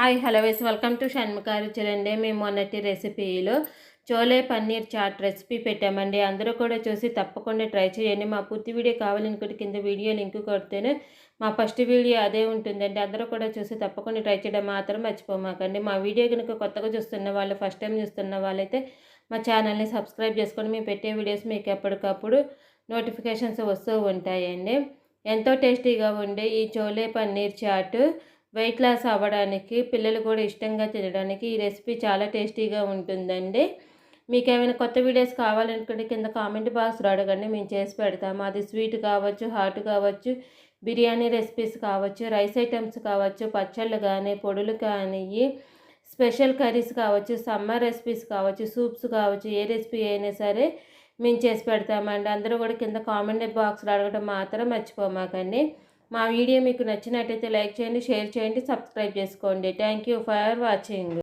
Hi hello guys welcome to Shanmukha రుచులండి. మేము మొన్నటి రెసిపీలో చోలే పన్నీర్ చాట్ రెసిపీ పెట్టామండి. అందరూ కూడా చూసి తప్పకుండా ట్రై చేయండి. మా పూర్తి వీడియో కావాలనుకుంటే కింద వీడియో లింక్ కొడితేనే మా ఫస్ట్ వీడియో అదే ఉంటుందండి. అందరూ కూడా చూసి తప్పకుండా ట్రై చేయడం మాత్రం మర్చిపోమాకండి. మా వీడియో కనుక కొత్తగా చూస్తున్న వాళ్ళు, ఫస్ట్ టైం చూస్తున్న వాళ్ళైతే మా ఛానల్ని సబ్స్క్రైబ్ చేసుకొని మేము పెట్టే వీడియోస్ మీకు ఎప్పటికప్పుడు నోటిఫికేషన్స్ వస్తూ ఉంటాయండి. ఎంతో టేస్టీగా ఉండే ఈ చోలే పన్నీర్ చాట్ వెయిట్ లాస్ అవ్వడానికి, పిల్లలు కూడా ఇష్టంగా తినడానికి ఈ రెసిపీ చాలా టేస్టీగా ఉంటుందండి. మీకు ఏమైనా కొత్త వీడియోస్ కావాలనుకుంటే కింద కామెంట్ బాక్స్లో అడగండి, మేము చేసి పెడతాము. అది స్వీట్ కావచ్చు, హాట్ కావచ్చు, బిర్యానీ రెసిపీస్ కావచ్చు, రైస్ ఐటమ్స్ కావచ్చు, పచ్చళ్ళు కానీ, పొడులు కానీ, స్పెషల్ కర్రీస్ కావచ్చు, సమ్మర్ రెసిపీస్ కావచ్చు, సూప్స్ కావచ్చు, ఏ రెసిపీ అయినా సరే మేము చేసి పెడతామండి. అందరూ కూడా కింద కామెంట్ బాక్స్లో అడగడం మాత్రం మర్చిపోమాకండి. మా వీడియో మీకు నచ్చినట్టయితే లైక్ చేయండి, షేర్ చేయండి, సబ్స్క్రైబ్ చేసుకోండి. Thank you for watching.